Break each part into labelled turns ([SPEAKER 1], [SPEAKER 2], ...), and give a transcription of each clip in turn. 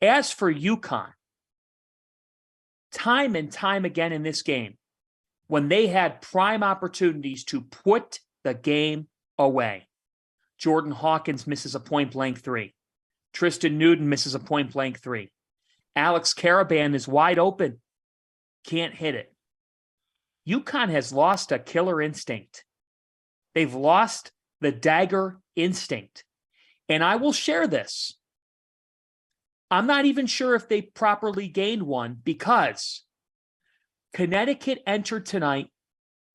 [SPEAKER 1] As for UConn, time and time again in this game, when they had prime opportunities to put the game away, Jordan Hawkins misses a point-blank three. Tristan Newton misses a point-blank three. Alex Caravan is wide open. Can't hit it. UConn has lost a killer instinct. They've lost the dagger instinct. And I will share this. I'm not even sure if they properly gained one because Connecticut entered tonight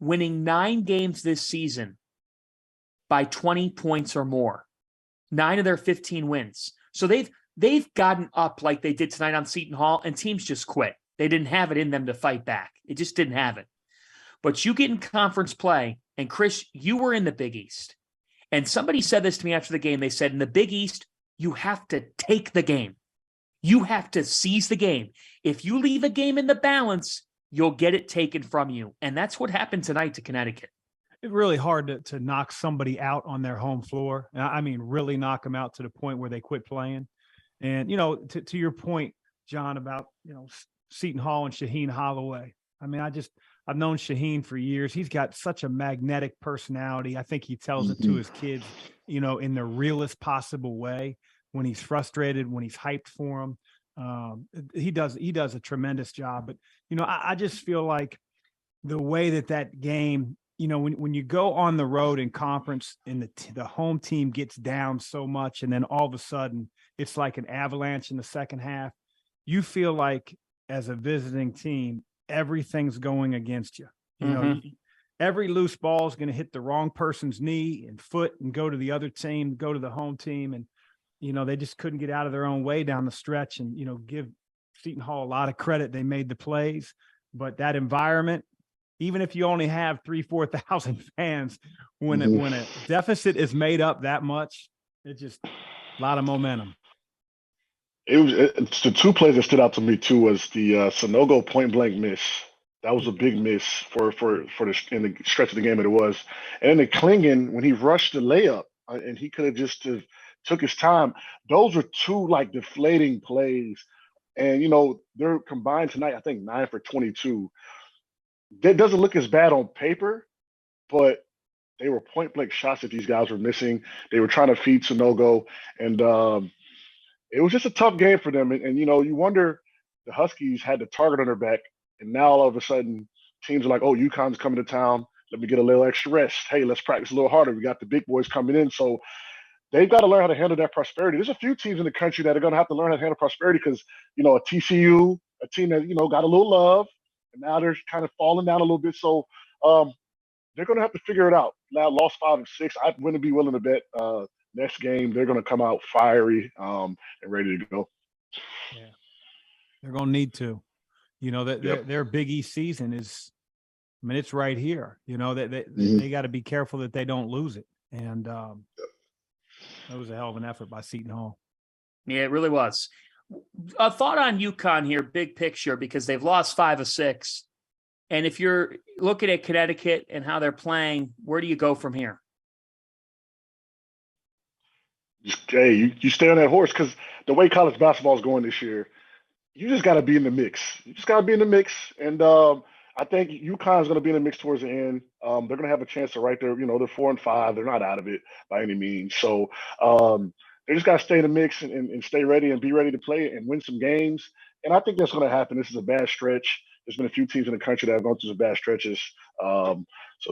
[SPEAKER 1] winning 9 games this season by 20 points or more. 9 of their 15 wins. So they've gotten up like they did tonight on Seton Hall, and teams just quit. They didn't have it in them to fight back. It just didn't have it. But you get in conference play, and Chris, you were in the Big East. And somebody said this to me after the game. They said, in the Big East, you have to take the game. You have to seize the game. If you leave a game in the balance, you'll get it taken from you. And that's what happened tonight to Connecticut.
[SPEAKER 2] It's really hard to knock somebody out on their home floor. I mean, really knock them out to the point where they quit playing. And, to your point, John, about, Seton Hall and Shaheen Holloway. I mean, I've known Shaheen for years. He's got such a magnetic personality. I think he tells it to his kids, in the realest possible way. When he's frustrated, when he's hyped for them, he does a tremendous job. But, I just feel like the way that game, when you go on the road in conference and the home team gets down so much, and then all of a sudden it's like an avalanche in the second half, you feel like as a visiting team, everything's going against you. Every loose ball is going to hit the wrong person's knee and foot and go to the other team, go to the home team. And, they just couldn't get out of their own way down the stretch, and, give Seton Hall a lot of credit. They made the plays, but that environment, even if you only have 3,000-4,000 fans, when a deficit is made up that much, it's just a lot of momentum.
[SPEAKER 3] It's the 2 plays that stood out to me too was the Sanogo point blank miss. That was a big miss for in the stretch of the game that it was. And then the Klingon, when he rushed the layup, and he could have just took his time. Those were 2 like deflating plays. And they're combined tonight, I think 9 for 22. That doesn't look as bad on paper, but they were point blank shots that these guys were missing. They were trying to feed Sanogo, and it was just a tough game for them. And you wonder, the Huskies had the target on their back, and now all of a sudden teams are like, oh, UConn's coming to town. Let me get a little extra rest. Hey, let's practice a little harder. We got the big boys coming in. So they've got to learn how to handle that prosperity. There's a few teams in the country that are going to have to learn how to handle prosperity because, a TCU, a team that, got a little love, and now they're kind of falling down a little bit. So they're going to have to figure it out. Now, lost 5 of 6. I wouldn't be willing to bet next game they're going to come out fiery and ready to go.
[SPEAKER 2] Yeah, they're going to need to. Their Big East season is, it's right here. They got to be careful that they don't lose it. And that was a hell of an effort by Seton Hall.
[SPEAKER 1] Yeah, it really was. A thought on UConn here, big picture, because they've lost 5 of 6. And if you're looking at Connecticut and how they're playing, where do you go from here?
[SPEAKER 3] Hey, you stay on that horse, because the way college basketball is going this year, you just got to be in the mix. You just got to be in the mix. And I think UConn is going to be in the mix towards the end. They're going to have a chance to right there. They're 4 and 5. They're not out of it by any means. So they just got to stay in the mix and stay ready and be ready to play and win some games. And I think that's going to happen. This is a bad stretch. There's been a few teams in the country that have gone through some bad stretches. So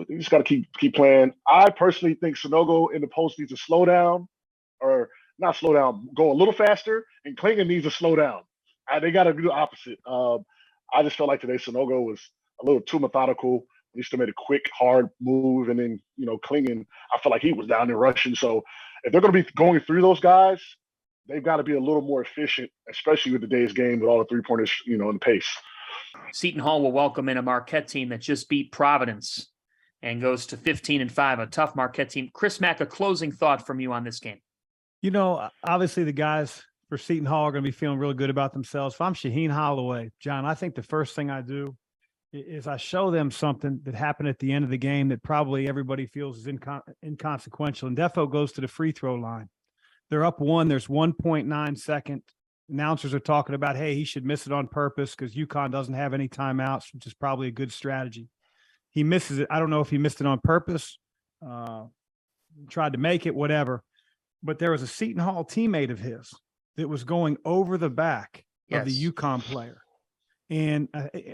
[SPEAKER 3] you just got to keep playing. I personally think Sanogo in the post needs to slow down, or not slow down, go a little faster, and Klingon needs to slow down. They got to do the opposite. I just felt like today Sanogo was a little too methodical. He still made a quick, hard move, and then Klingon, I felt like he was down there rushing. So if they're going to be going through those guys, they've got to be a little more efficient, especially with today's game with all the 3-pointers, and the pace.
[SPEAKER 1] Seton Hall will welcome in a Marquette team that just beat Providence and goes to 15-5, a tough Marquette team. Chris Mack, a closing thought from you on this game.
[SPEAKER 2] Obviously the guys for Seton Hall are going to be feeling really good about themselves. If I'm Shaheen Holloway, John, I think the first thing I do is I show them something that happened at the end of the game that probably everybody feels is inconsequential. And Defo goes to the free throw line. They're up 1. There's 1.9 second announcers are talking about, hey, he should miss it on purpose because UConn doesn't have any timeouts, which is probably a good strategy. He misses it. I don't know if he missed it on purpose, tried to make it, whatever. But there was a Seton Hall teammate of his that was going over the back of the UConn player. And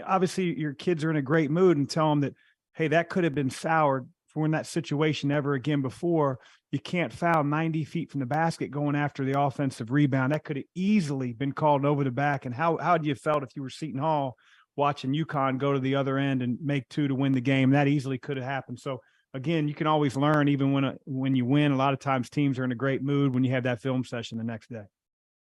[SPEAKER 2] obviously your kids are in a great mood and tell them that, hey, that could have been soured for in that situation ever again before. You can't foul 90 feet from the basket going after the offensive rebound. That could have easily been called over the back. And how had you felt if you were Seton Hall watching UConn go to the other end and make 2 to win the game? That easily could have happened. So again, you can always learn even when you win. A lot of times teams are in a great mood when you have that film session the next day.